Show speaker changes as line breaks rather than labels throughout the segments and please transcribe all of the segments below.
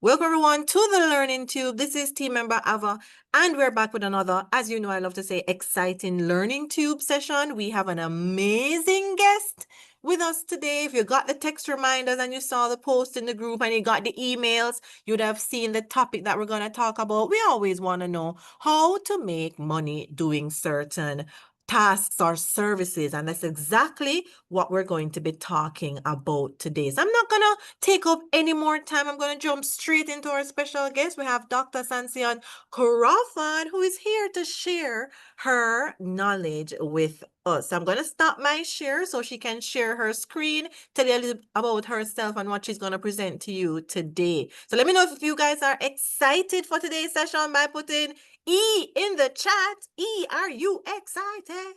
Welcome everyone to the Learning Tube. This is team member Ava, and we're back with another, as you know, I love to say, exciting Learning Tube session. We have an amazing guest with us today. If you got the text reminders and you saw the post in the group and you got the emails, you'd have seen the topic that we're going to talk about. We always want to know how to make money doing certain tasks or services, and that's exactly what we're going to be talking about today. So I'm not gonna take up any more time. I'm gonna jump straight into our special guest. We have Dr. Sancian Crawford, who is here to share her knowledge with us. I'm gonna stop my share so she can share her screen, tell you a little about herself and what she's gonna present to you today. So let me know if you guys are excited for today's session by putting E in the chat. E, are you excited?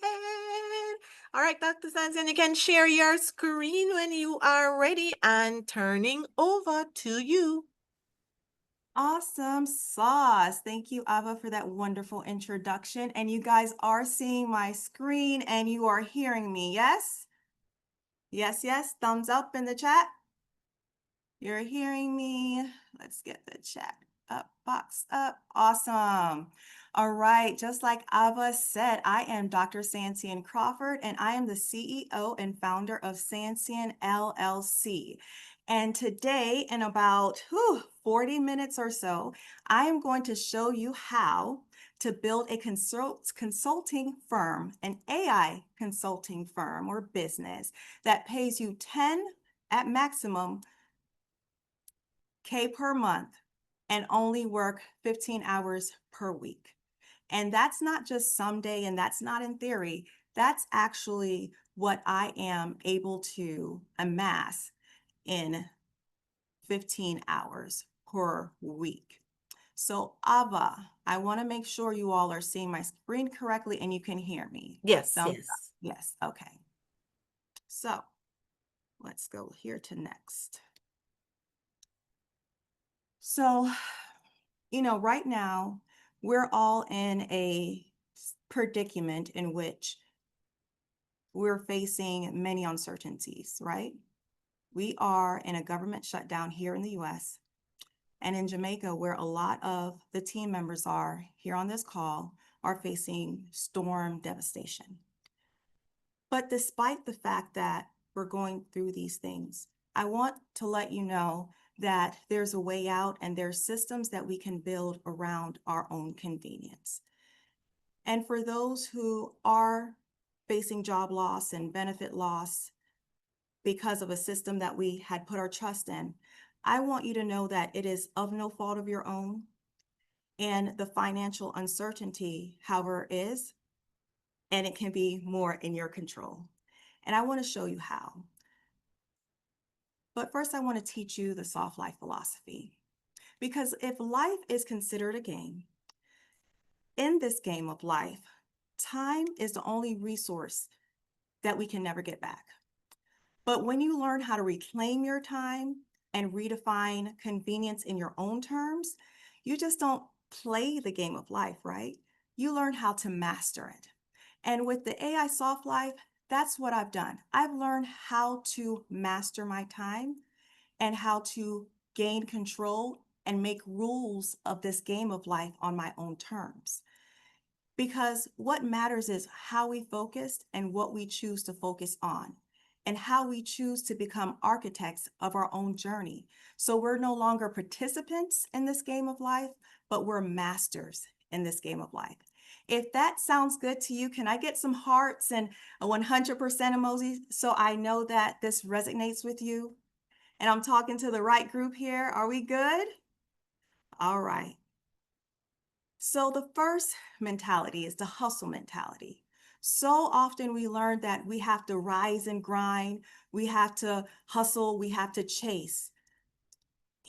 All right, Dr. Sancian, you can share your screen when you are ready, and turning over to you.
Awesome sauce. Thank you, Ava, for that wonderful introduction. And you guys are seeing my screen and you are hearing me, yes? Yes, yes. Thumbs up in the chat. You're hearing me. Let's get the chat up, box up. Awesome. All right. Just like Ava said, I am Dr. Sancian Crawford, and I am the CEO and founder of Sancian LLC. And today, in about 40 minutes or so, I am going to show you how to build a consulting firm, an AI consulting firm or business that pays you 10 at maximum K per month and only work 15 hours per week. And that's not just someday, and that's not in theory. That's actually what I am able to amass in 15 hours per week. So Ava, I want to make sure you all are seeing my screen correctly and you can hear me.
Yes,
Thumbs
yes.
up. Yes, okay. So let's go here to next. So, right now we're all in a predicament in which we're facing many uncertainties, right? We are in a government shutdown here in the US, and in Jamaica, where a lot of the team members are here on this call, are facing storm devastation. But despite the fact that we're going through these things, I want to let you know that there's a way out and there's systems that we can build around our own convenience. And for those who are facing job loss and benefit loss because of a system that we had put our trust in, I want you to know that it is of no fault of your own. And the financial uncertainty, however, is, and it can be more in your control. And I want to show you how. But first, I want to teach you the soft life philosophy. Because if life is considered a game, in this game of life, time is the only resource that we can never get back. But when you learn how to reclaim your time and redefine convenience in your own terms, you just don't play the game of life, right? You learn how to master it. And with the AI SoftLife, that's what I've done. I've learned how to master my time and how to gain control and make rules of this game of life on my own terms. Because what matters is how we focus and what we choose to focus on, and how we choose to become architects of our own journey. So we're no longer participants in this game of life, but we're masters in this game of life. If that sounds good to you, can I get some hearts and a 100% emoji so I know that this resonates with you? And I'm talking to the right group here. Are we good? All right. So the first mentality is the hustle mentality. So often we learn that we have to rise and grind, we have to hustle, we have to chase.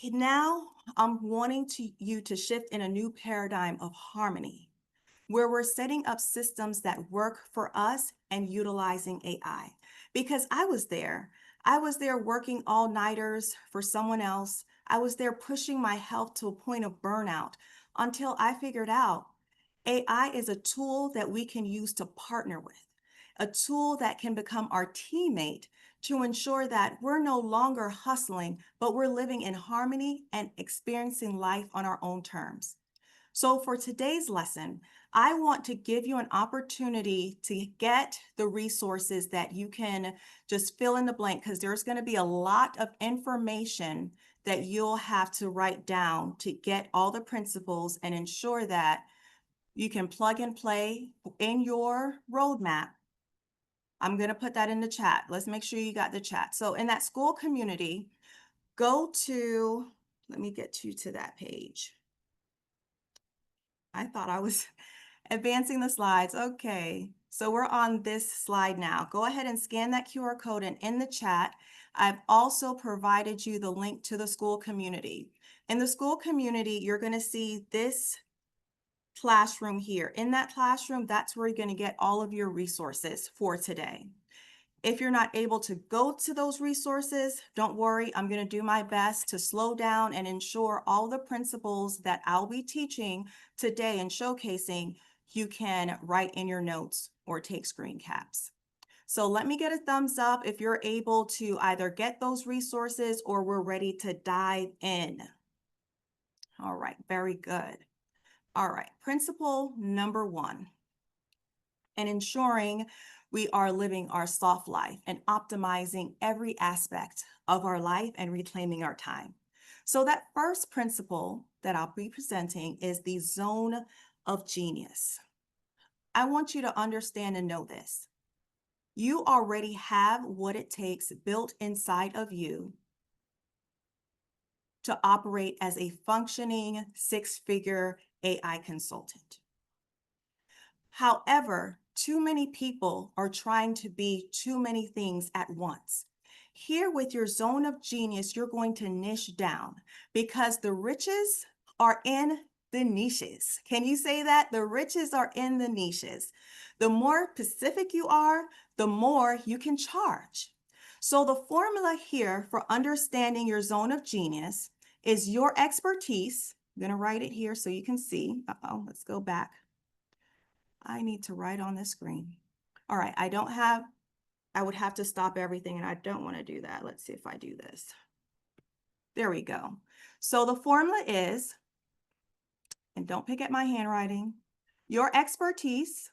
Now I'm wanting you to shift in a new paradigm of harmony, where we're setting up systems that work for us and utilizing AI. Because I was there. I was there working all-nighters for someone else. I was there pushing my health to a point of burnout until I figured out AI is a tool that we can use to partner with, a tool that can become our teammate to ensure that we're no longer hustling, but we're living in harmony and experiencing life on our own terms. So, for today's lesson, I want to give you an opportunity to get the resources that you can just fill in the blank, because there's going to be a lot of information that you'll have to write down to get all the principles and ensure that you can plug and play in your roadmap. I'm going to put that in the chat. Let's make sure you got the chat. So in that school community, go to, let me get you to that page. I thought I was advancing the slides. Okay, so we're on this slide now. Go ahead and scan that QR code, and in the chat, I've also provided you the link to the school community. In the school community, you're going to see this classroom here. In that classroom, that's where you're going to get all of your resources for today. If you're not able to go to those resources, don't worry. I'm going to do my best to slow down and ensure all the principles that I'll be teaching today and showcasing you can write in your notes or take screen caps. So let me get a thumbs up if you're able to either get those resources or we're ready to dive in. All right, very good. All right, principle number 1, and ensuring we are living our soft life and optimizing every aspect of our life and reclaiming our time. So that first principle that I'll be presenting is the zone of genius. I want you to understand and know this. You already have what it takes built inside of you to operate as a functioning 6-figure AI consultant. However, too many people are trying to be too many things at once. Here with your zone of genius, you're going to niche down because the riches are in the niches. Can you say that? The riches are in the niches. The more specific you are, the more you can charge. So the formula here for understanding your zone of genius is your expertise. I'm going to write it here so you can see. Let's go back. I need to write on this screen. All right, I would have to stop everything, and I don't want to do that. Let's see if I do this. There we go. So the formula is, and don't pick at my handwriting, your expertise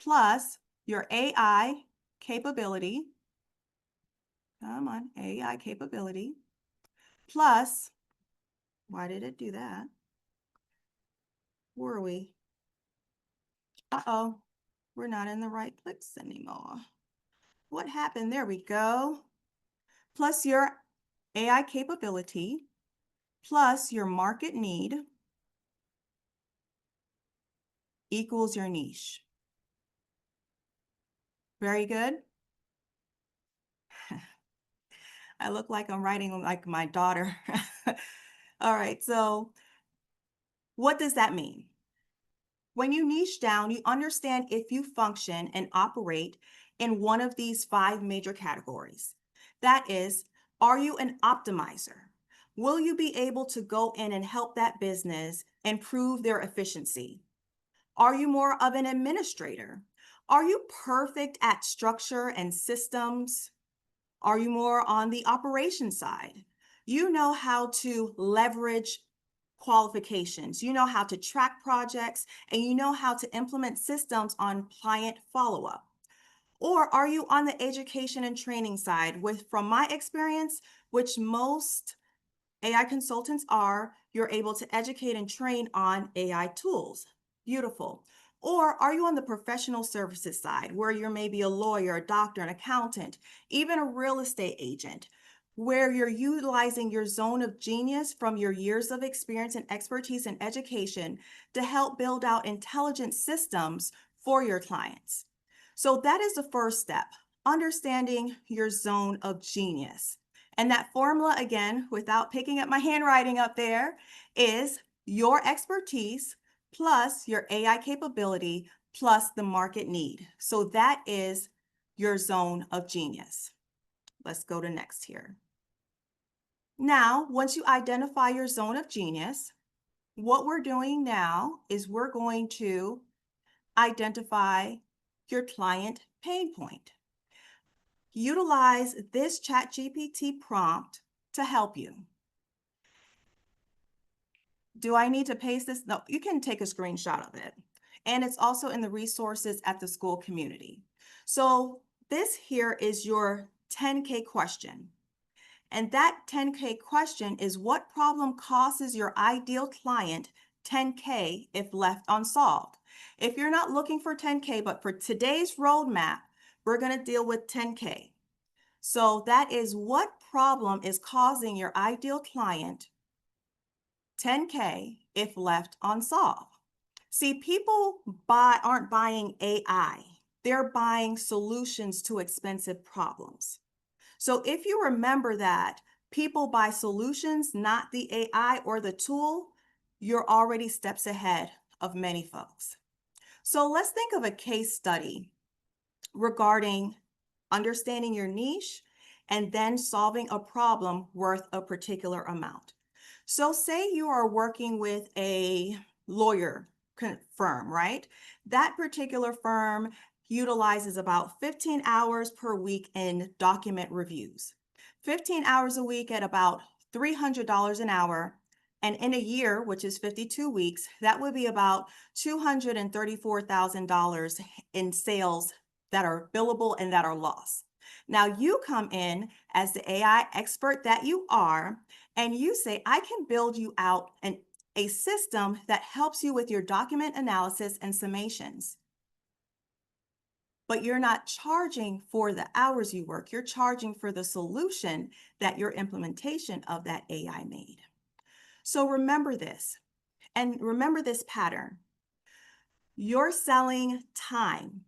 plus your AI capability. Come on, AI capability plus, why did it do that? Were we? Uh-oh, we're not in the right place anymore. What happened? There we go. Plus your AI capability, plus your market need equals your niche. Very good. I look like I'm writing like my daughter. All right, so what does that mean? When you niche down, you understand if you function and operate in one of these 5 major categories. That is, are you an optimizer? Will you be able to go in and help that business improve their efficiency? Are you more of an administrator? Are you perfect at structure and systems? Are you more on the operations side? You know how to leverage qualifications, you know how to track projects, and you know how to implement systems on client follow-up. Or are you on the education and training side? From my experience, which most AI consultants are, you're able to educate and train on AI tools. Beautiful. Or are you on the professional services side, where you're maybe a lawyer, a doctor, an accountant, even a real estate agent, where you're utilizing your zone of genius from your years of experience and expertise in education to help build out intelligent systems for your clients? So that is the first step, understanding your zone of genius. And that formula, again, without picking up my handwriting up there, is your expertise plus your AI capability plus the market need. So that is your zone of genius. Let's go to next here. Now, once you identify your zone of genius, what we're doing now is we're going to identify your client pain point. utilize this ChatGPT prompt to help you. Do I need to paste this? No, you can take a screenshot of it. And it's also in the resources at the school community. So this here is your 10K question. And that 10K question is, what problem causes your ideal client 10K if left unsolved? If you're not looking for 10K, but for today's roadmap, we're going to deal with 10K. So that is, what problem is causing your ideal client 10K if left unsolved? See, people aren't buying AI. They're buying solutions to expensive problems. So if you remember that people buy solutions, not the AI or the tool, you're already steps ahead of many folks. So let's think of a case study regarding understanding your niche and then solving a problem worth a particular amount. So say you are working with a lawyer firm, right? That particular firm utilizes about 15 hours per week in document reviews. 15 hours a week at about $300 an hour. And in a year, which is 52 weeks, that would be about $234,000 in sales that are billable and that are lost. Now you come in as the AI expert that you are, and you say, I can build you out a system that helps you with your document analysis and summations. But you're not charging for the hours you work. You're charging for the solution that your implementation of that AI made. So remember this, and remember this pattern. You're selling time.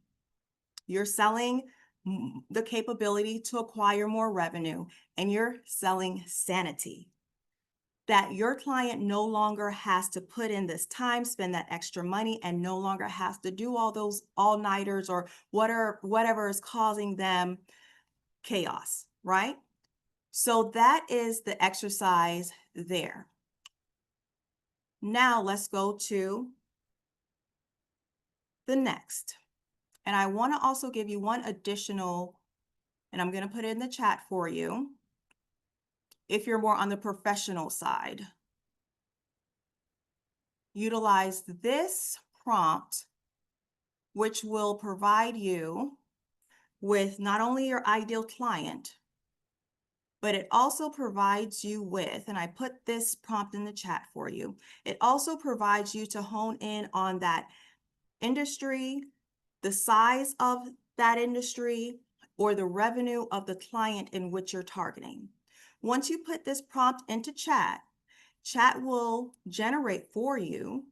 You're selling the capability to acquire more revenue, and you're selling sanity. That your client no longer has to put in this time, spend that extra money, and no longer has to do all those all-nighters or whatever is causing them chaos, right? So that is the exercise there. Now let's go to the next. And I want to also give you one additional, and I'm going to put it in the chat for you, if you're more on the professional side. Utilize this prompt, which will provide you with not only your ideal client, but it also provides you with, and I put this prompt in the chat for you, it also provides you to hone in on that industry, the size of that industry, or the revenue of the client in which you're targeting. Once you put this prompt into chat, chat will generate for you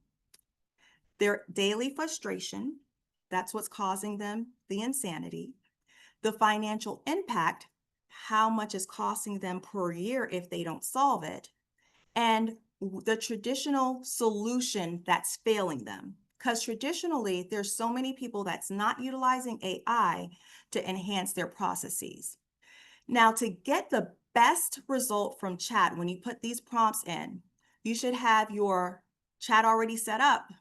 their daily frustration. That's what's causing them the insanity. The financial impact, how much is costing them per year if they don't solve it, and the traditional solution that's failing them. Because traditionally, there's so many people that's not utilizing AI to enhance their processes. Now, to get the best result from chat, when you put these prompts in, you should have your chat already set up.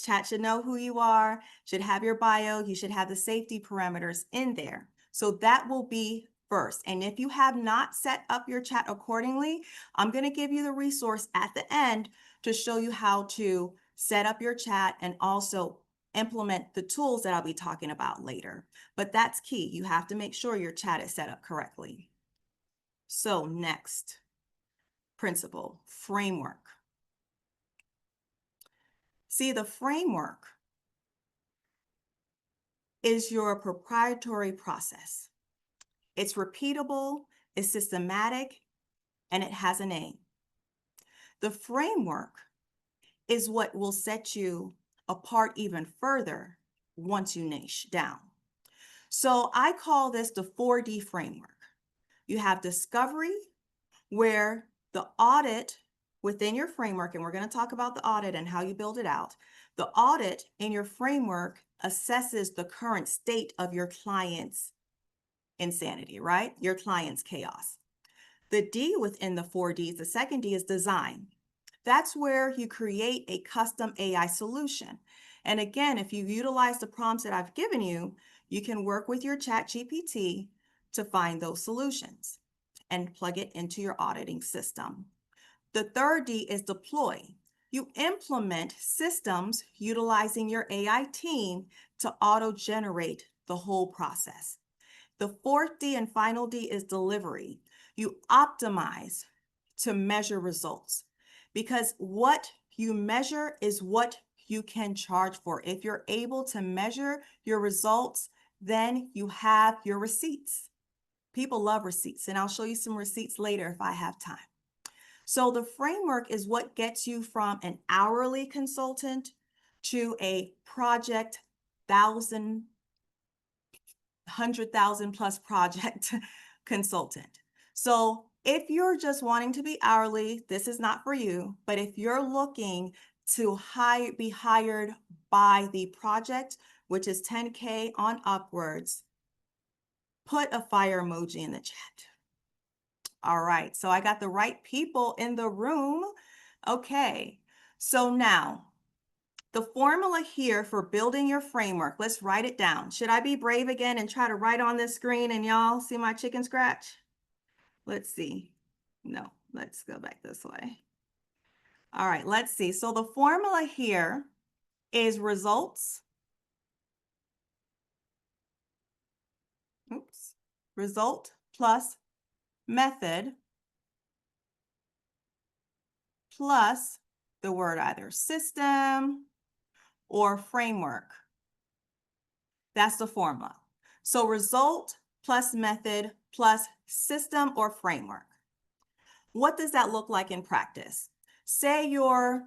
Chat should know who you are, should have your bio, you should have the safety parameters in there. So that will be first. And if you have not set up your chat accordingly, I'm going to give you the resource at the end to show you how to set up your chat and also implement the tools that I'll be talking about later. But that's key. You have to make sure your chat is set up correctly. So next principle, framework. See, the framework is your proprietary process. It's repeatable, it's systematic, and it has a name. The framework is what will set you apart even further once you niche down. So I call this the 4D framework. You have discovery, where the audit within your framework, and we're going to talk about the audit and how you build it out. The audit in your framework assesses the current state of your client's insanity, right? Your client's chaos. The D within the 4Ds, the second D is design. That's where you create a custom AI solution. And again, if you utilize the prompts that I've given you, you can work with your ChatGPT to find those solutions and plug it into your auditing system. The third D is deploy. You implement systems utilizing your AI team to auto-generate the whole process. The fourth D and final D is delivery. You optimize to measure results, because what you measure is what you can charge for. If you're able to measure your results, then you have your receipts. People love receipts, and I'll show you some receipts later if I have time. So the framework is what gets you from an hourly consultant to a project 100,000 plus project consultant. So if you're just wanting to be hourly, this is not for you. But if you're looking to be hired by the project, which is 10K on upwards, put a fire emoji in the chat. All right, so I got the right people in the room. Okay, so now the formula here for building your framework, let's write it down. Should I be brave again and try to write on this screen and y'all see my chicken scratch? Let's see. No, let's go back this way. All right, let's see. So the formula here is results. Result plus method plus the word either system or framework. That's the formula. So result plus method plus system or framework. What does that look like in practice? Say you're,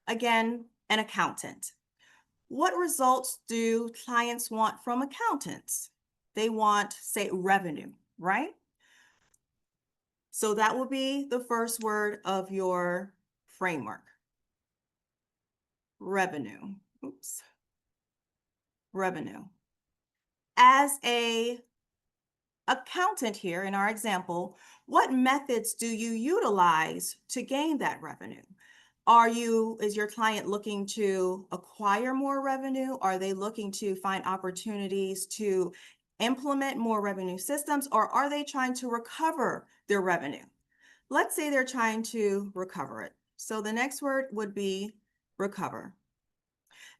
again, an accountant. What results do clients want from accountants? They want, say, revenue, right? So that will be the first word of your framework. Revenue. Revenue. As a accountant here in our example, what methods do you utilize to gain that revenue? Is your client looking to acquire more revenue? Are they looking to find opportunities to implement more revenue systems, or are they trying to recover their revenue? Let's say they're trying to recover it. So the next word would be recover.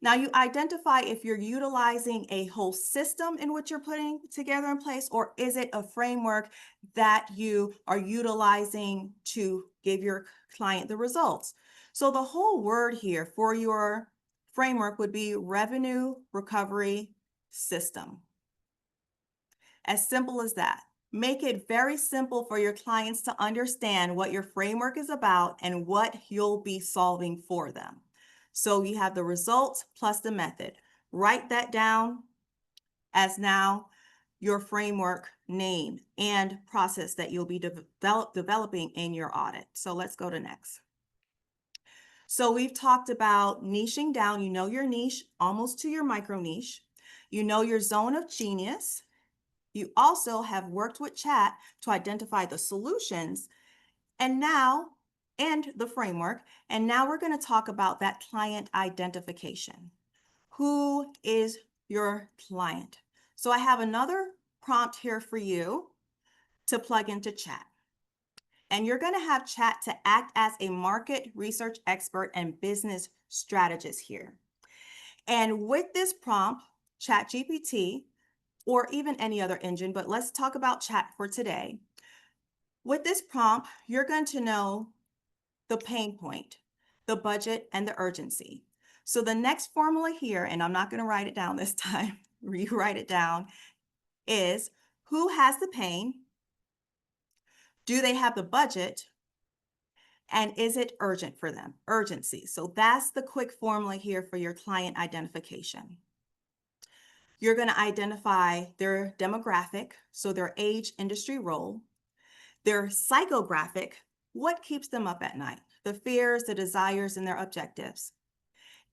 Now you identify if you're utilizing a whole system in which you're putting together in place, or is it a framework that you are utilizing to give your client the results? So the whole word here for your framework would be revenue recovery system. As simple as that. Make it very simple for your clients to understand what your framework is about and what you'll be solving for them. So you have the results plus the method. Write that down as now your framework name and process that you'll be developing in your audit. So let's go to next. So we've talked about niching down. You know your niche almost to your micro niche. You know your zone of genius. You also have worked with chat to identify the solutions and the framework. And now we're going to talk about that client identification. Who is your client? So I have another prompt here for you to plug into chat. And you're going to have chat to act as a market research expert and business strategist here. And with this prompt, ChatGPT, or even any other engine, but let's talk about chat for today. With this prompt, you're going to know the pain point, the budget, and the urgency. So the next formula here, and I'm not going to write it down this time, rewrite it down, is who has the pain? Do they have the budget? And is it urgent for them? Urgency. So that's the quick formula here for your client identification. You're going to identify their demographic, so their age, industry, role, their psychographic, what keeps them up at night, the fears, the desires, and their objectives.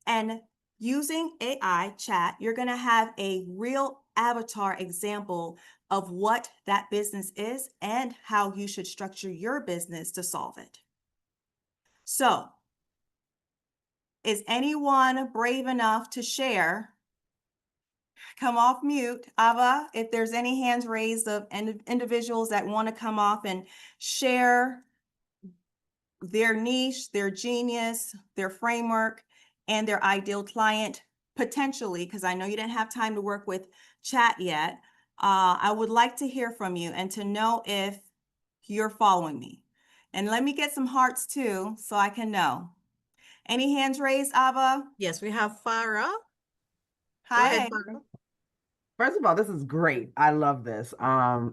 And using AI chat, you're going to have a real avatar example of what that business is and how you should structure your business to solve it. So, is anyone brave enough to share come off mute. Ava, if there's any hands raised of individuals that want to come off and share their niche, their genius, their framework, and their ideal client, potentially, because I know you didn't have time to work with chat yet. I would like to hear from you and to know if you're following me. And let me get some hearts too, so I can know. Any hands raised, Ava?
Yes, we have Farah. Go ahead,
Hi.
Farah.
First of all, this is great. I love this. I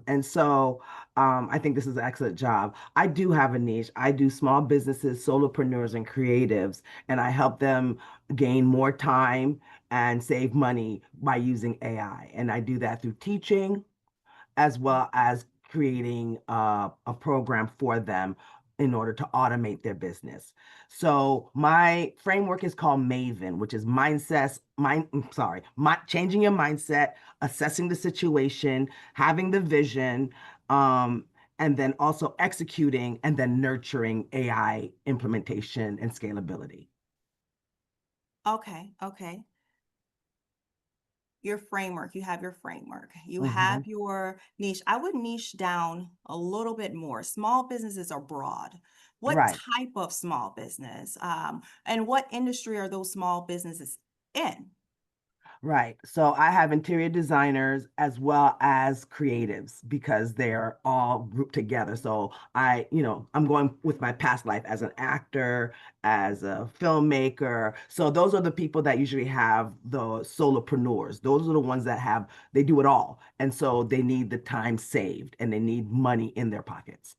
think this is an excellent job. I do have a niche. I do small businesses, solopreneurs, and creatives, and I help them gain more time and save money by using AI. And I do that through teaching, as well as creating a program for them in order to automate their business. So my framework is called Maven, which is changing your mindset, assessing the situation, having the vision, and then also executing and then nurturing AI implementation and scalability.
Okay, okay. Your framework, you have your framework, you
Mhm.
have your niche. I would niche down a little bit more. Small businesses are broad. What
Right.
type of small business? And what industry are those small businesses in?
Right. So I have interior designers as well as creatives because they're all grouped together. So I'm going with my past life as an actor, as a filmmaker. So those are the people that usually have the solopreneurs. Those are the ones that they do it all. And so they need the time saved and they need money in their pockets.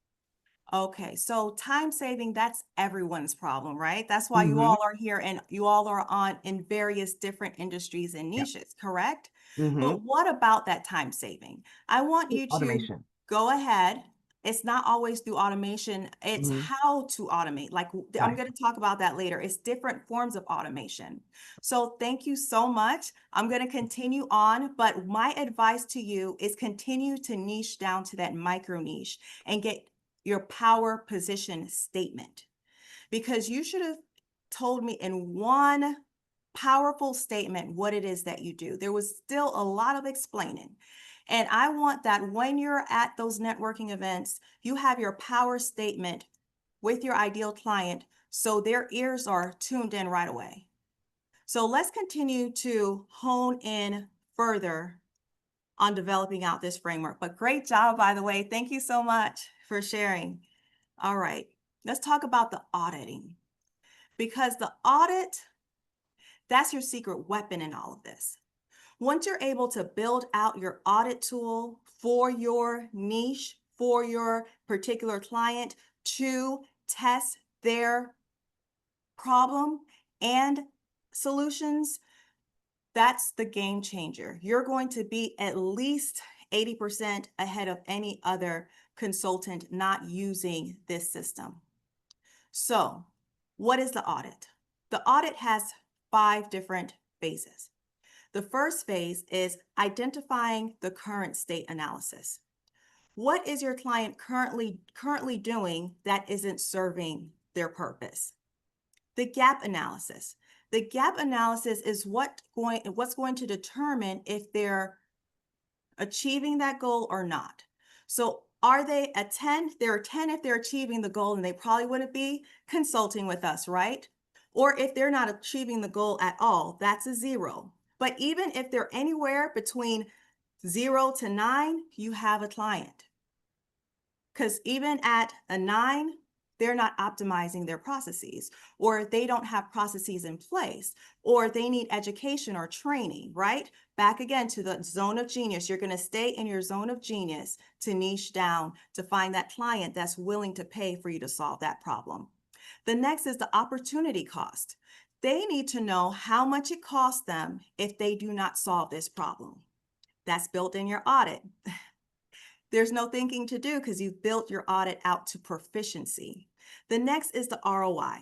Okay, so time saving, that's everyone's problem, right? That's why you
Hmm.
all are here and you all are on in various different industries and
Yep.
niches, correct?
Hmm.
But what about that time saving? I want you to
Automation.
go ahead. It's not always through automation, it's
Hmm.
how to automate. Like I'm
Right.
going to talk about that later. It's different forms of automation. So thank you so much. I'm going to continue on, but my advice to you is continue to niche down to that micro niche and get your power position statement, because you should have told me in one powerful statement what it is that you do. There was still a lot of explaining. And I want that when you're at those networking events, you have your power statement with your ideal client so their ears are tuned in right away. So let's continue to hone in further on developing out this framework. But great job, by the way. Thank you so much for sharing. All right, let's talk about the auditing, because the audit, that's your secret weapon in all of this. Once you're able to build out your audit tool for your niche, for your particular client to test their problem and solutions, that's the game changer. You're going to be at least 80% ahead of any other consultant not using this system. So, what is the audit? The audit has 5 different phases. The first phase is identifying the current state analysis. What is your client currently doing that isn't serving their purpose? The gap analysis. The gap analysis is what's going to determine if they're achieving that goal or not. So are they a 10? They're a 10 if they're achieving the goal, and they probably wouldn't be consulting with us, right? Or if they're not achieving the goal at all, that's a 0. But even if they're anywhere between 0 to 9, you have a client. Because even at a 9, they're not optimizing their processes, or they don't have processes in place, or they need education or training, right? Back again to the zone of genius. You're going to stay in your zone of genius to niche down to find that client that's willing to pay for you to solve that problem. The next is the opportunity cost. They need to know how much it costs them if they do not solve this problem. That's built in your audit. There's no thinking to do because you've built your audit out to proficiency. The next is the ROI.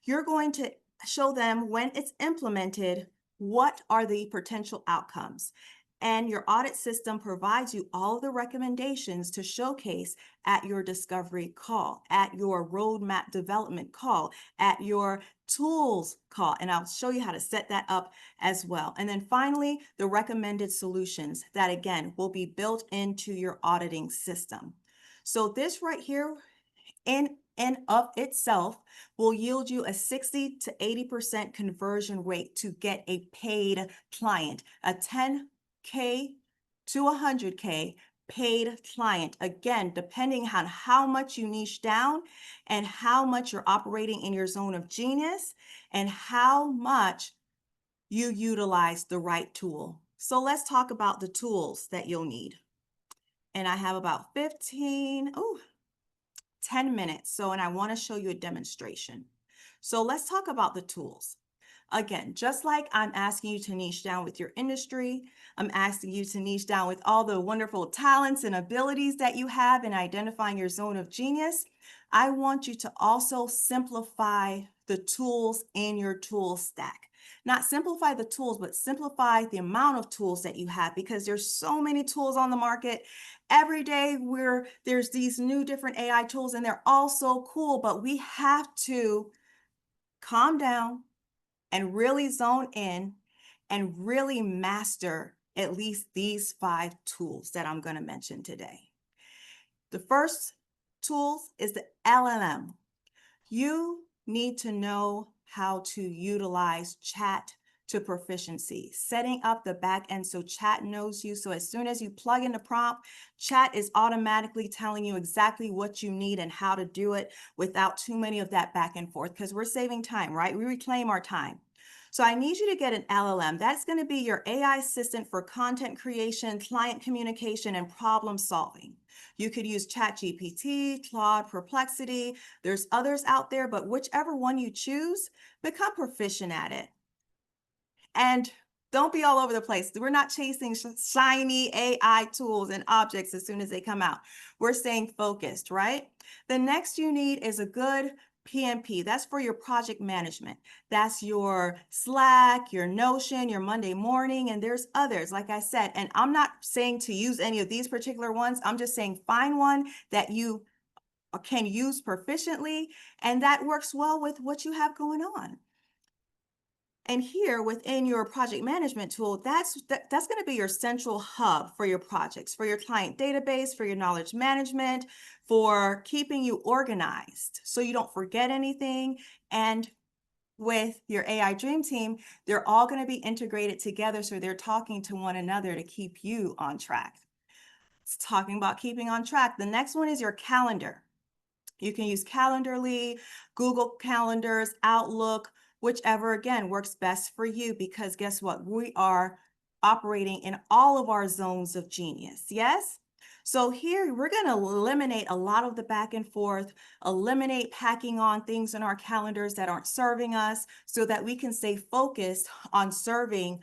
You're going to show them when it's implemented, what are the potential outcomes? And your audit system provides you all of the recommendations to showcase at your discovery call, at your roadmap development call, at your tools call. And I'll show you how to set that up as well. And then finally, the recommended solutions that again will be built into your auditing system. So this right here in and of itself will yield you a 60 to 80% conversion rate to get a paid client, a 10K to 100K paid client. Again, depending on how much you niche down and how much you're operating in your zone of genius and how much you utilize the right tool. So let's talk about the tools that you'll need. And I have about 10 minutes. So, and I want to show you a demonstration. So let's talk about the tools. Again, just like I'm asking you to niche down with your industry, I'm asking you to niche down with all the wonderful talents and abilities that you have in identifying your zone of genius. I want you to also simplify the tools in your tool stack. Not simplify the tools, but simplify the amount of tools that you have, because there's so many tools on the market. Every day there's these new different AI tools and they're all so cool, but we have to calm down and really zone in and really master at least these 5 tools that I'm going to mention today. The first tool is the LLM. You need to know how to utilize chat to proficiency, setting up the back end so chat knows you. So as soon as you plug in the prompt, chat is automatically telling you exactly what you need and how to do it without too many of that back and forth, because we're saving time, right? We reclaim our time. So I need you to get an LLM. That's going to be your AI assistant for content creation, client communication, and problem solving. You could use ChatGPT, Claude, Perplexity. There's others out there, but whichever one you choose, become proficient at it. And don't be all over the place. We're not chasing shiny AI tools and objects as soon as they come out. We're staying focused, right? The next you need is a good PMP. That's for your project management. That's your Slack, your Notion, your Monday morning, and there's others, like I said. And I'm not saying to use any of these particular ones. I'm just saying find one that you can use proficiently and that works well with what you have going on. And here within your project management tool, that's going to be your central hub for your projects, for your client database, for your knowledge management, for keeping you organized so you don't forget anything. And with your AI Dream Team, they're all going to be integrated together so they're talking to one another to keep you on track. It's talking about keeping on track. The next one is your calendar. You can use Calendarly, Google Calendars, Outlook, whichever again works best for you, because guess what? We are operating in all of our zones of genius. Yes? So here we're going to eliminate a lot of the back and forth, eliminate packing on things in our calendars that aren't serving us so that we can stay focused on serving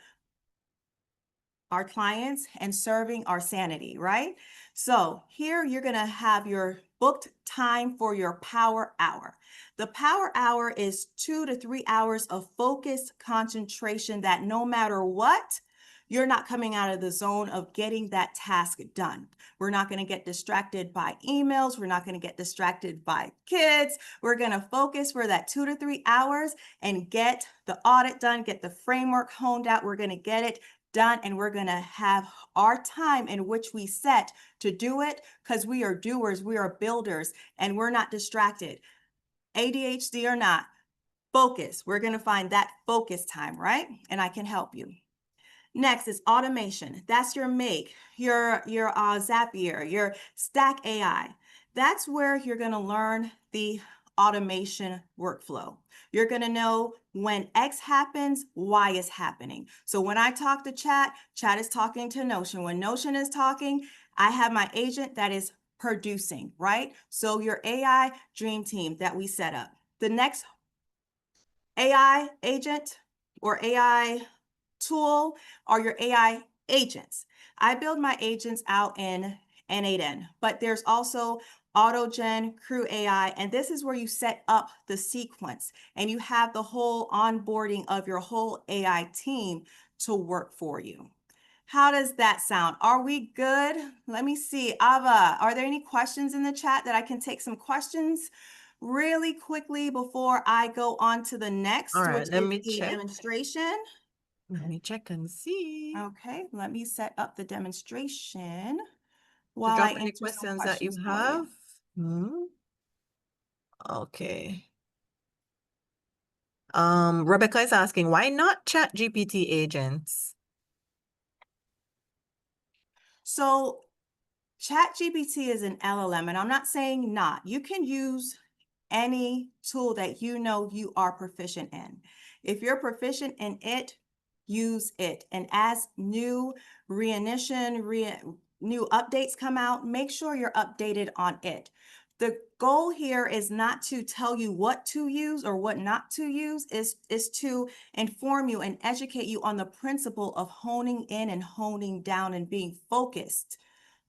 our clients and serving our sanity, right? So here you're going to have your booked time for your power hour. The power hour is 2 to 3 hours of focused concentration that no matter what, you're not coming out of the zone of getting that task done. We're not going to get distracted by emails. We're not going to get distracted by kids. We're going to focus for that 2 to 3 hours and get the audit done, get the framework honed out. We're going to get it done, and we're going to have our time in which we set to do it, because we are doers, we are builders, and we're not distracted. ADHD or not, focus. We're going to find that focus time, right? And I can help you. Next is automation. That's your Make, your Zapier, your Stack AI. That's where you're going to learn the automation workflow. You're going to know when X happens, Y is happening. So when I talk to chat is talking to Notion. When Notion is talking, I have my agent that is producing, right? So your AI Dream Team that we set up. The next AI agent or AI tool are your AI agents. I build my agents out in N8N, but there's also AutoGen, Crew AI, and this is where you set up the sequence and you have the whole onboarding of your whole AI team to work for you. How does that sound? Are we good? Let me see. Ava, are there any questions in the chat that I can take some questions really quickly before I go on to the next,
All right,
which
let
is
me
the
check.
demonstration?
Let me check and see.
Okay, let me set up the demonstration
To
while I
drop any
answer some
questions that you
questions for
have.
you.
Okay. Rebecca is asking, why not ChatGPT agents?
So ChatGPT is an LLM, and I'm not saying not. You can use any tool that you know you are proficient in. If you're proficient in it, use it. And as new new updates come out, make sure you're updated on it. The goal here is not to tell you what to use or what not to use, is to inform you and educate you on the principle of honing in and honing down and being focused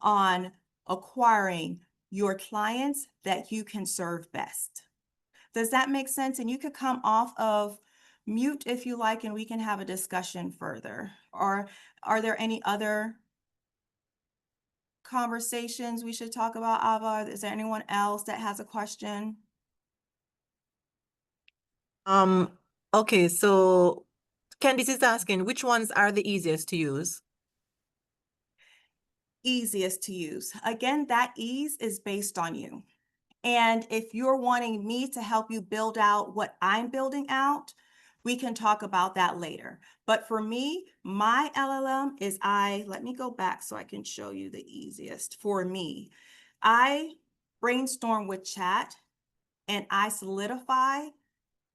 on acquiring your clients that you can serve best. Does that make sense? And you could come off of mute if you like, and we can have a discussion further. Or are there any other conversations we should talk about, Ava? Is there anyone else that has a question?
Okay, so Candice is asking, which ones are the easiest to use?
Easiest to use. Again, that ease is based on you. And if you're wanting me to help you build out what I'm building out, we can talk about that later. But for me, my LLM is let me go back so I can show you the easiest for me. I brainstorm with Chat and I solidify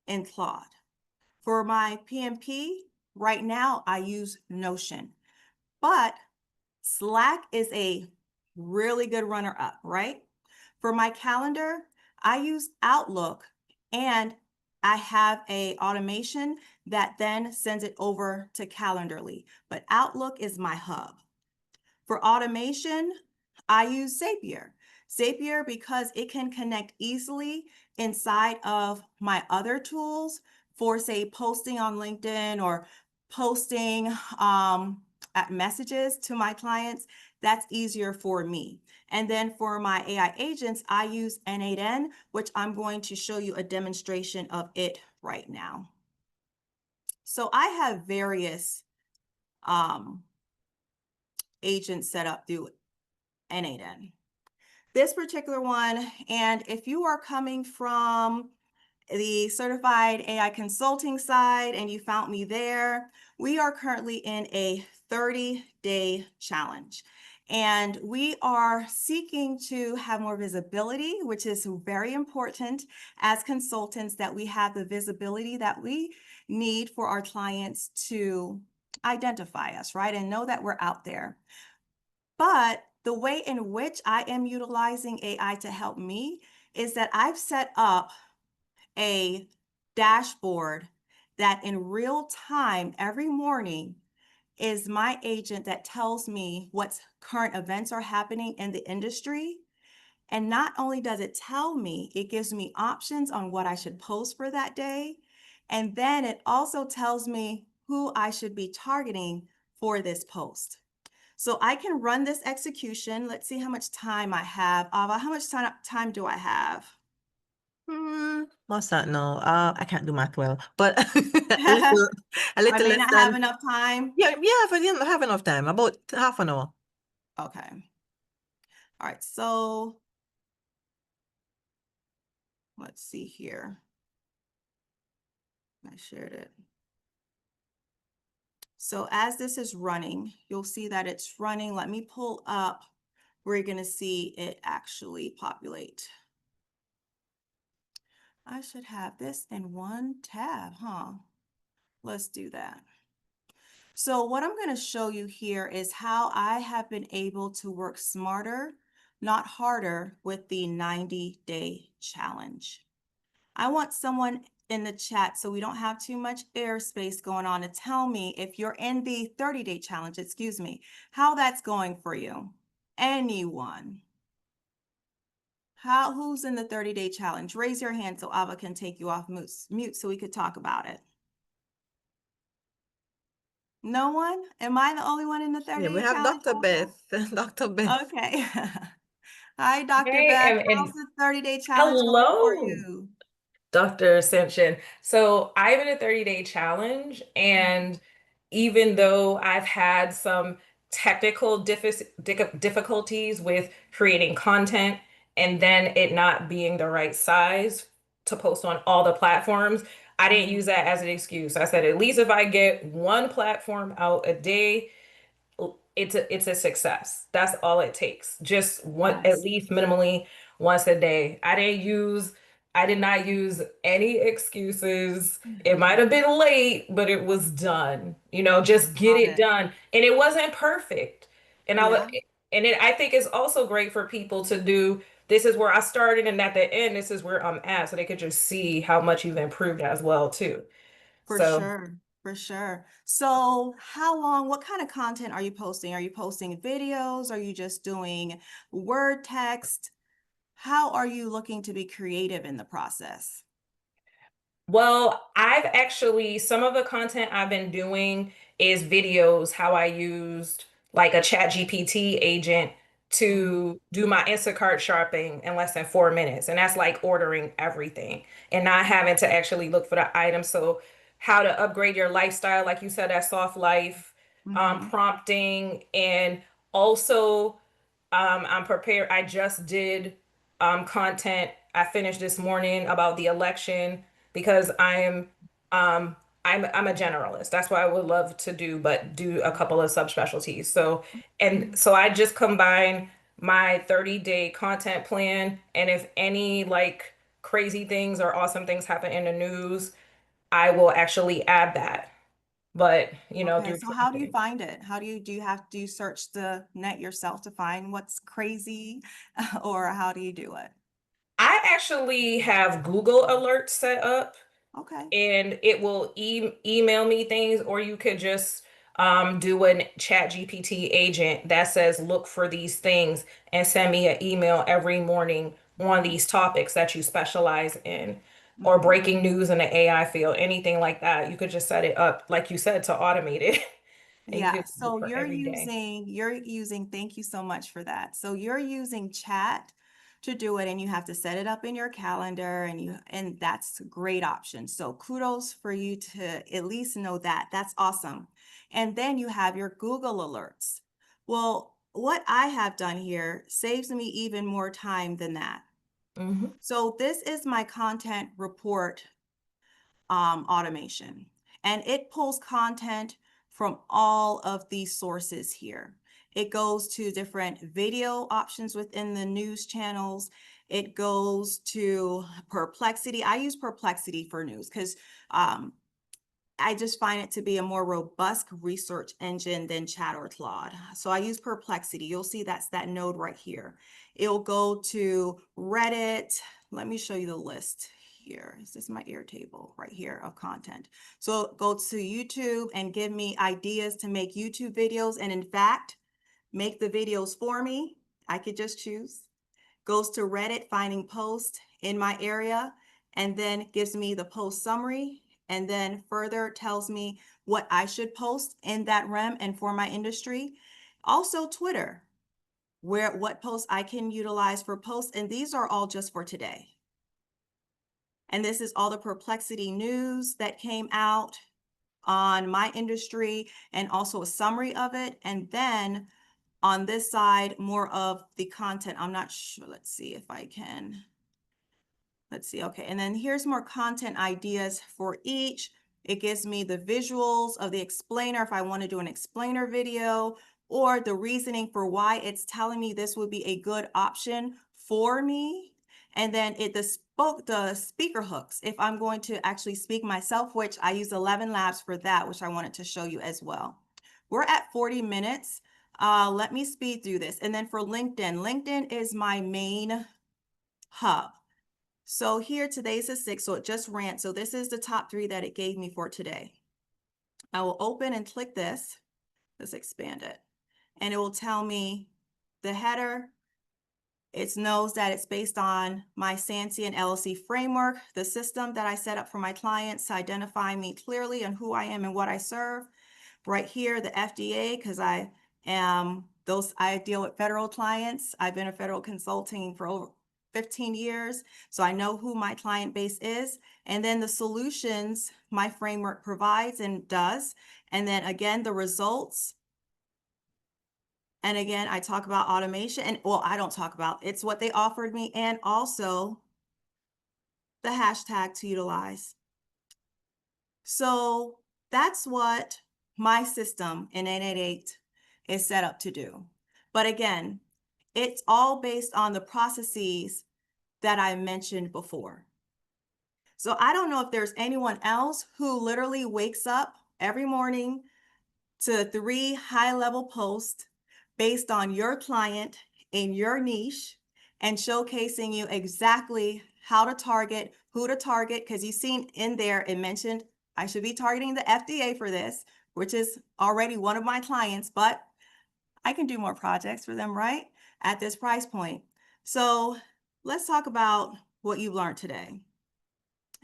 in Claude. For my PMP, right now I use Notion, but Slack is a really good runner up, right? For my calendar, I use Outlook, and I have a automation that then sends it over to Calendarly, but Outlook is my hub. For automation, I use Zapier. Zapier because it can connect easily inside of my other tools for, say, posting on LinkedIn or posting messages to my clients. That's easier for me. And then for my AI agents, I use N8N, which I'm going to show you a demonstration of it right now. So I have various agents set up through N8N. This particular one, and if you are coming from the certified AI consulting side and you found me there, we are currently in a 30-day challenge. And we are seeking to have more visibility, which is very important as consultants, that we have the visibility that we need for our clients to identify us, right? And know that we're out there. But the way in which I am utilizing AI to help me is that I've set up a dashboard that in real time every morning is my agent that tells me what current events are happening in the industry. And not only does it tell me, it gives me options on what I should post for that day. And then it also tells me who I should be targeting for this post. So I can run this execution. Let's see how much time I have. Ava, how much time do I have?
What's that now? I can't do math well, but a
I
little
may
less
not have
than,
enough time.
yeah, if I didn't have enough time, about half an hour.
Okay. All right. So let's see here. I shared it. So as this is running, you'll see that it's running. Let me pull up where you're going to see it actually populate. I should have this in one tab, huh? Let's do that. So what I'm going to show you here is how I have been able to work smarter, not harder, with the 90-day challenge. I want someone in the chat, so we don't have too much airspace going on, to tell me if you're in the 30-day challenge, how that's going for you. Anyone? Who's in the 30-day challenge? Raise your hand so Ava can take you off mute so we could talk about it. No one? Am I the only one in the
Yeah, we
30-day
have
challenge
Dr.
also?
Beth. Dr. Beth.
Okay. Hi, Dr.
Hey,
Beth.
and
How's the 30-day challenge going for
hello,
you?
Dr. Sancian. So I'm in a 30-day challenge, and even though I've had some technical difficulties with creating content and then it not being the right size to post on all the platforms, I didn't use that as an excuse. I said, at least if I get one platform out a day, it's a success. That's all it takes. Just one, at
Yes.
least minimally once a day. I did not use any excuses. It might have been late, but it was done. Just get
Got
it
it.
done. And it wasn't perfect. And
Yeah,
I think it's also great for people to do, this is where I started, and at the end, this is where I'm at, so they could just see how much you've improved as well too.
for
So
sure. For sure. So what kind of content are you posting? Are you posting videos? Are you just doing word text? How are you looking to be creative in the process?
well, some of the content I've been doing is videos, how I used like a ChatGPT agent
Mhm.
to do my Instacart shopping in less than 4 minutes. And that's like ordering everything and not having to actually look for the items. So how to upgrade your lifestyle, like you said, that soft life,
Mhm.
prompting, and also I'm prepared. I just did content I finished this morning about the election because um I'm a generalist. That's what I would love to do, but do a couple of subspecialties. So I just combine my 30-day content plan, and if any like crazy things or awesome things happen in the news, I will actually add that. But
Okay,
through
so how do you
prompting.
find it? Do you search the net yourself to find what's crazy or how do you do it?
I actually have Google alerts set up,
Okay.
and it will email me things, or you could just do an chat GPT agent that says look for these things and send me an email every morning on these topics that you specialize in, or
Mhm.
breaking news in the AI field, anything like that. You could just set it up like you said to automate it and you
Yeah,
could do it
so
for every day.
thank you so much for that. So you're using chat to do it and you have to set it up in your calendar and that's a great option. So kudos for you to at least know that. That's awesome. And then you have your Google alerts. Well, what I have done here saves me even more time than that.
Hmm.
So this is my content report automation. And it pulls content from all of these sources here. It goes to different video options within the news channels. It goes to Perplexity. I use Perplexity for news because um, I just find it to be a more robust research engine than Chat or Claude. So I use Perplexity. You'll see that's that node right here. It'll go to Reddit. Let me show you the list here. This is my Airtable right here of content. So go to YouTube and give me ideas to make YouTube videos. And in fact, make the videos for me. I could just choose. Goes to Reddit, finding posts in my area, and then gives me the post summary, and then further tells me what I should post in that realm and for my industry. Also Twitter, where what posts I can utilize for posts, and these are all just for today. And this is all the Perplexity news that came out on my industry and also a summary of it. And then on this side, more of the content. I'm not sure. Let's see if I can. Let's see. Okay. And then here's more content ideas for each. It gives me the visuals of the explainer if I want to do an explainer video, or the reasoning for why it's telling me this would be a good option for me. And then the speaker hooks if I'm going to actually speak myself, which I use 11 Labs for that, which I wanted to show you as well. We're at 40 minutes. Let me speed through this. And then for LinkedIn is my main hub. So here today's the 6th, so it just ran. So this is the top 3 that it gave me for today. I will open and click this. Let's expand it. And it will tell me the header. It knows that it's based on my Sancian LLC framework, the system that I set up for my clients to identify me clearly and who I am and what I serve. right here, the FDA, because I deal with federal clients. I've been a federal consulting for over 15 years, so I know who my client base is. And then the solutions my framework provides and does. And then again, the results. And again, I talk about automation, and well, I don't talk about, it's what they offered me, and also the hashtag to utilize. So that's what my system in 888 is set up to do. But again, it's all based on the processes that I mentioned before. So I don't know if there's anyone else who literally wakes up every morning to 3 high-level posts based on your client in your niche and showcasing you exactly how to target, who to target, because you've seen in there it mentioned I should be targeting the FDA for this, which is already one of my clients, but I can do more projects for them, right? At this price point. So let's talk about what you learned today.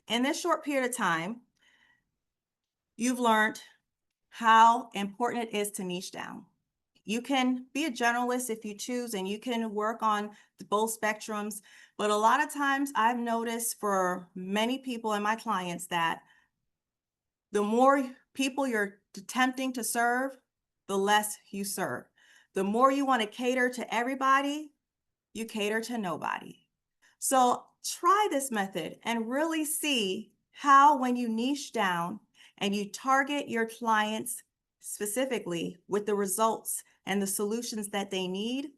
In this short period of time, you've learned how important it is to niche down. You can be a generalist if you choose, and you can work on both spectrums. But a lot of times I've noticed for many people and my clients that the more people you're attempting to serve, the less you serve. The more you want to cater to everybody, you cater to nobody. So try this method and really see how, when you niche down and you target your clients specifically with the results and the solutions that they need,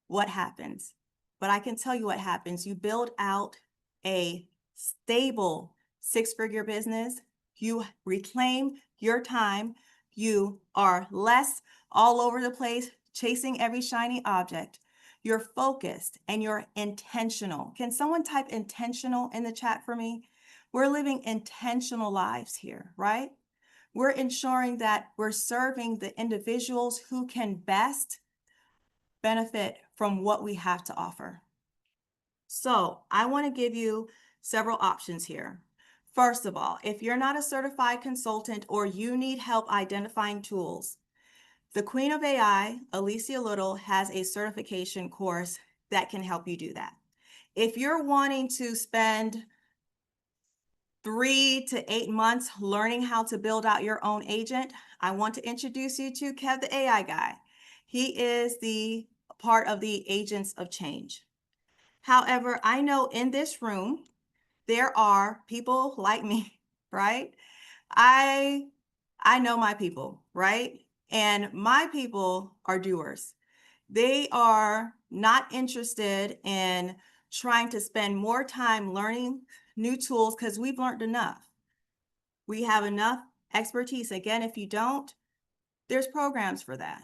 what happens. But I can tell you what happens. You build out a stable 6-figure business. You reclaim your time. You are less all over the place chasing every shiny object. You're focused and you're intentional. Can someone type intentional in the chat for me? We're living intentional lives here, right? We're ensuring that we're serving the individuals who can best benefit from what we have to offer. So I want to give you several options here. First of all, if you're not a certified consultant or you need help identifying tools, the Queen of AI, Alicia Little, has a certification course that can help you do that. If you're wanting to spend 3 to 8 months learning how to build out your own agent, I want to introduce you to Kev, the AI guy. He is the part of the Agents of Change. However, I know in this room, there are people like me, right? I know my people, right? And my people are doers. They are not interested in trying to spend more time learning new tools because we've learned enough. We have enough expertise. Again, if you don't, there's programs for that.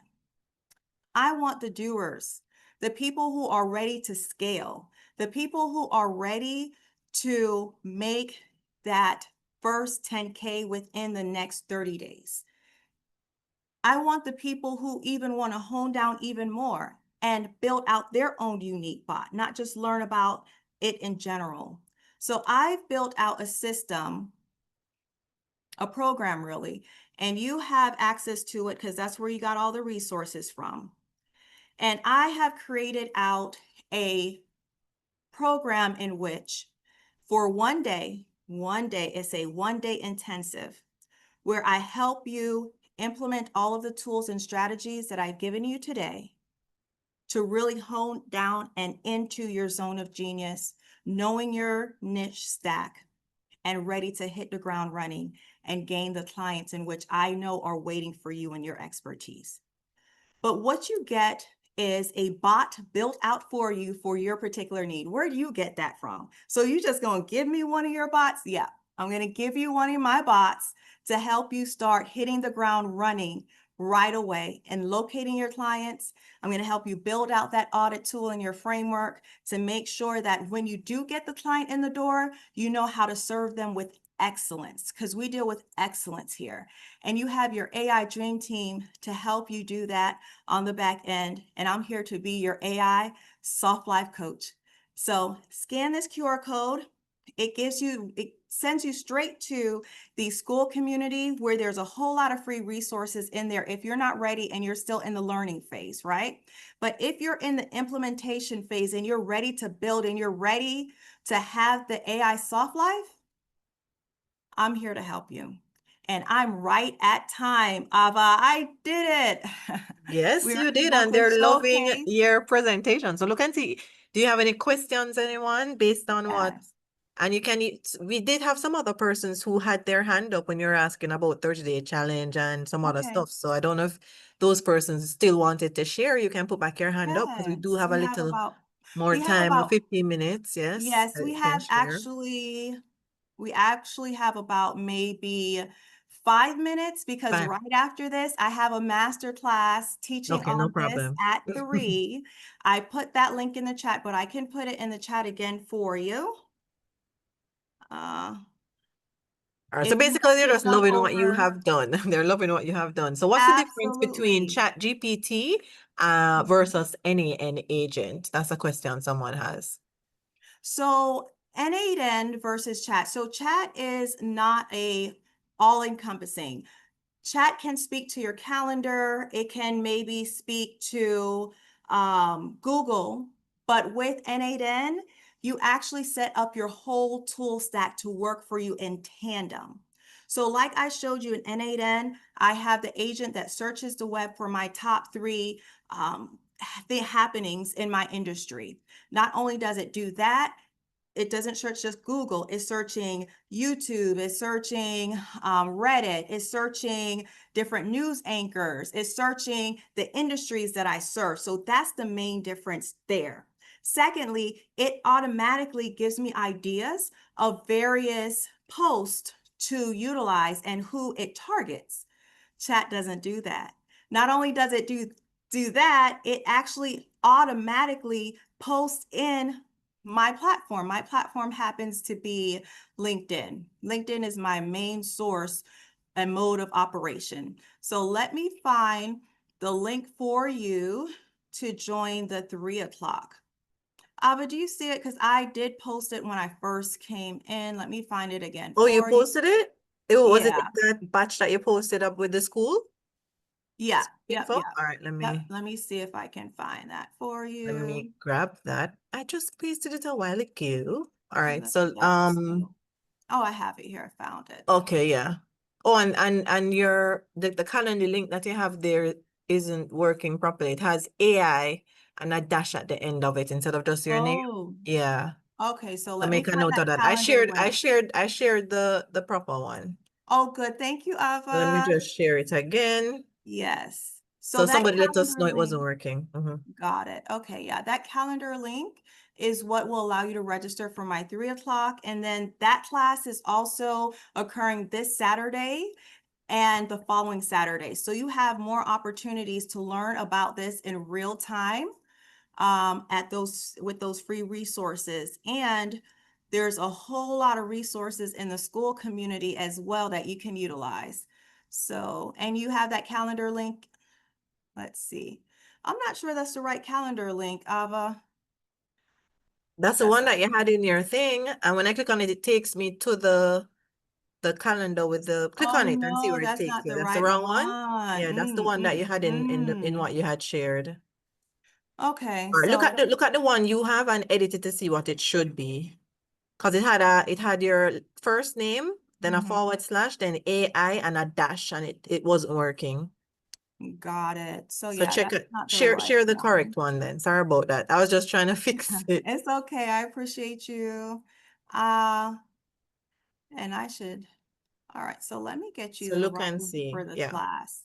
I want the doers, the people who are ready to scale, the people who are ready to make that first 10K within the next 30 days. I want the people who even want to hone down even more and build out their own unique bot, not just learn about it in general. So I've built out a system, a program really, and you have access to it because that's where you got all the resources from. And I have created out a program in which for one day, it's a 1-day intensive where I help you implement all of the tools and strategies that I've given you today to really hone down and into your zone of genius, knowing your niche stack and ready to hit the ground running and gain the clients in which I know are waiting for you and your expertise. But what you get is a bot built out for you for your particular need. Where do you get that from? So you just gonna give me one of your bots? Yeah, I'm gonna give you one of my bots to help you start hitting the ground running right away and locating your clients. I'm gonna help you build out that audit tool in your framework to make sure that when you do get the client in the door, you know how to serve them with excellence, because we deal with excellence here. And you have your AI dream team to help you do that on the back end. And I'm here to be your AI SoftLife coach. So scan this QR code. It gives you sends you straight to the school community where there's a whole lot of free resources in there if you're not ready and you're still in the learning phase, right? But if you're in the implementation phase and you're ready to build and you're ready to have the AI soft life, I'm here to help you. And I'm right at time, Ava. I did it.
Yes,
We are
you did,
able
and
to
they're loving
showcase.
your presentation. So look and see. Do you have any questions, anyone, based on what?
Yes.
And you can, we did have some other persons who had their hand up when you were asking about 30-day challenge and some other
Okay.
stuff. So I don't know if those persons still wanted to share. You can put back your hand up because we do
Yes.
have a little more
We have
time,
about
15 minutes. Yes,
yes,
that you can share.
we actually have about maybe 5 minutes because
Fine.
right after this, I have a master class teaching
Okay, no
on this
problem.
at 3. I put that link in the chat, but I can put it in the chat again for you.
All right, so
If you
basically
want
they're
to
just
jump
loving what you
over,
have done. They're loving what you have done. So what's the difference between
absolutely.
ChatGPT
Mhm.
versus any agent? That's a question someone has.
So N8N versus chat. So chat is not a all-encompassing. Chat can speak to your calendar. It can maybe speak to Google, but with N8N, you actually set up your whole tool stack to work for you in tandem. So like I showed you in N8N, I have the agent that searches the web for my top 3 the happenings in my industry. Not only does it do that, it doesn't search just Google, it's searching YouTube, it's searching Reddit, it's searching different news anchors, it's searching the industries that I serve. So that's the main difference there. Secondly, it automatically gives me ideas of various posts to utilize and who it targets. Chat doesn't do that. Not only does it do that, it actually automatically posts in my platform. My platform happens to be LinkedIn. LinkedIn is my main source and mode of operation. So let me find the link for you to join the 3 o'clock. Ava, do you see it? Because I did post it when I first came in. Let me find it again
Oh, you
for you.
posted it? Was it
Yeah,
that batch that you posted up with the school
yeah, yep,
info?
yep.
All right,
Yep, let me see if I can find that for
let
you.
me grab that. I just pasted it a while ago. All right,
Let
so
me see. Oh, I have it here. I found it.
okay, yeah. Oh, and your the calendar link that you have there isn't working properly. It has AI and a dash at the end of it instead of just your name.
Oh,
Yeah.
okay. So
So
let me
make a
find
note
that
of that.
calendar link.
I shared the proper one.
Oh, good. Thank you,
Let me
Ava.
just share it again.
Yes. So
So
that
somebody let us
calendar
know it
link,
wasn't working.
got it. Okay, yeah. That calendar link is what will allow you to register for my 3 o'clock. And then that class is also occurring this Saturday and the following Saturday. So you have more opportunities to learn about this in real time with those free resources. And there's a whole lot of resources in the school community as well that you can utilize. So, and you have that calendar link. Let's see. I'm not sure that's the right calendar link, Ava.
That's the
That's
one that you had in your thing. And when I click on it, it takes me to the calendar with the click
oh
on it and see
no,
where it
that's
takes
not
you.
the
That's the
right
wrong one.
one.
Yeah, that's the one that you had in what you had shared.
Okay,
All right,
so
look at the one you have and edit it to see what it should be. Because it had your first name, then a
mhm,
/, then AI and a dash, and it wasn't working.
got it. So
So
yeah,
check
that's
it.
not the right
Share the correct
one.
one then. Sorry about that. I was just trying to fix it.
It's okay. I appreciate you. Uh, and I should, all right, so let me get you
So
the
look
right
and
link for
see.
the
Yeah.
class.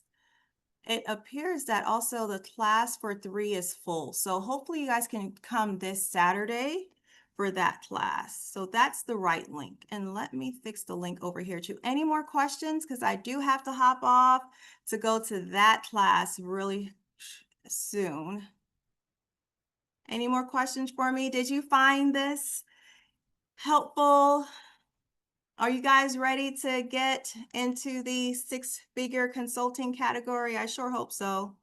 It appears that also the class for 3 is full. So hopefully you guys can come this Saturday for that class. So that's the right link. And let me fix the link over here too. Any more questions? Because I do have to hop off to go to that class really soon. Any more questions for me? Did you find this helpful? Are you guys ready to get into the 6-figure consulting category? I sure hope so.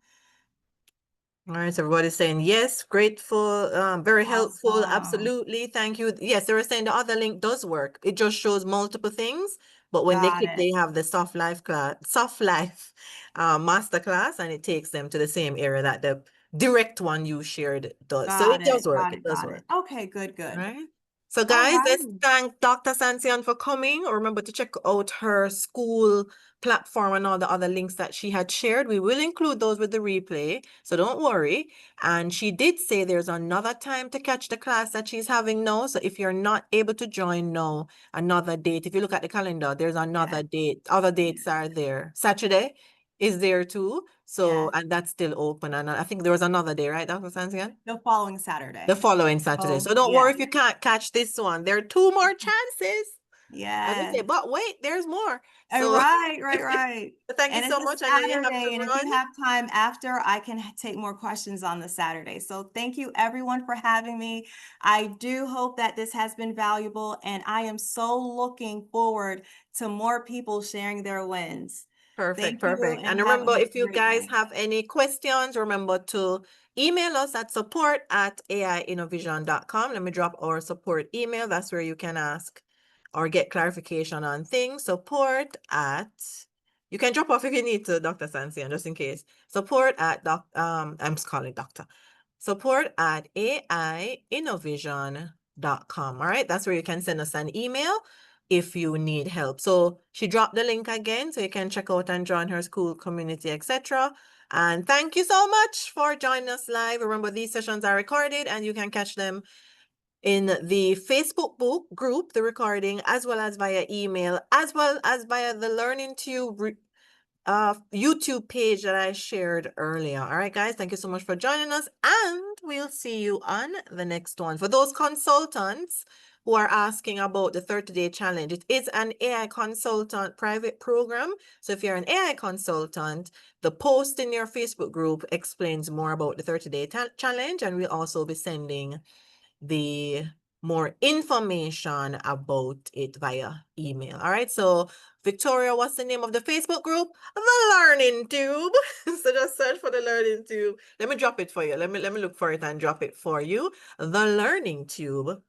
All right, so everybody's saying yes, grateful, very helpful,
Awesome.
absolutely, thank you. Yes, they were saying the other link does work. It just shows multiple things, but when they
Got
click,
it.
they have the soft life class, soft life master class, and it takes them to the same area that the direct one you shared does. So
Got
it does
it.
work.
Got
It
it.
does
Got it.
work.
Okay, good, good.
Right. So
All
guys, let's
right.
thank Dr. Sancian for coming. Remember to check out her school platform and all the other links that she had shared. We will include those with the replay, so don't worry. And she did say there's another time to catch the class that she's having now. So if you're not able to join now, another date. If you look at the calendar, there's another date. Other dates are there. Saturday is there too. So,
Yes.
and that's still open. And I think there was another day, right, Dr. Sancian?
The following Saturday.
The following Saturday.
Oh,
So don't worry
yes.
if you can't catch this one. There are 2 more chances. As I say,
Yes.
but wait, there's more. So
Right.
thank you
And it's
so
a
much. I know you have to
Saturday, and if you
run.
have time after, I can take more questions on the Saturday. So thank you everyone for having me. I do hope that this has been valuable, and I am so looking forward to more people sharing their wins.
Perfect,
Thank you,
perfect.
and
And
have
remember,
a
if you
great
guys
night.
have any questions, remember to email us at support@aiinnovision.com. Let me drop our support email. That's where you can ask or get clarification on things. You can drop off if you need to, Dr. Sancian, just in case. I'm just calling doctor. Support@aiinnovision.com. All right, that's where you can send us an email if you need help. So she dropped the link again, so you can check out and join her school community, etc. And thank you so much for joining us live. Remember, these sessions are recorded and you can catch them in the Facebook group, the recording, as well as via email, as well as via the Learning Tube YouTube page that I shared earlier. All right, guys, thank you so much for joining us, and we'll see you on the next one. For those consultants who are asking about the 30-day challenge, it is an AI consultant private program. So if you're an AI consultant, the post in your Facebook group explains more about the 30-day challenge, and we'll also be sending the more information about it via email. All right, so Victoria, what's the name of the Facebook group? The Learning Tube. So just search for the Learning Tube. Let me drop it for you. Let me look for it and drop it for you. The Learning Tube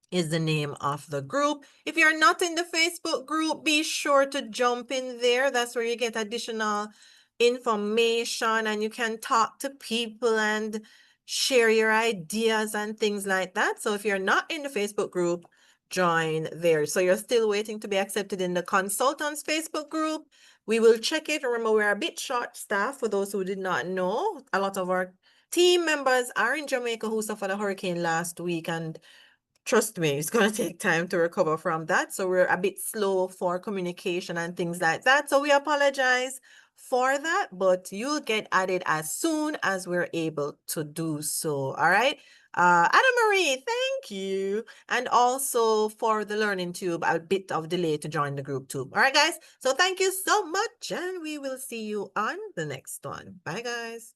is the name of the group. If you're not in the Facebook group, be sure to jump in there. That's where you get additional information and you can talk to people and share your ideas and things like that. So if you're not in the Facebook group, join there. So you're still waiting to be accepted in the consultants Facebook group. We will check it. Remember, we're a bit short staffed for those who did not know. A lot of our team members are in Jamaica who suffered a hurricane last week, and trust me, it's going to take time to recover from that. So we're a bit slow for communication and things like that. So we apologize for that, but you'll get added as soon as we're able to do so. All right. Anna Marie, thank you. And also for the Learning Tube, a bit of delay to join the group too. All right, guys. So thank you so much, and we will see you on the next one. Bye, guys.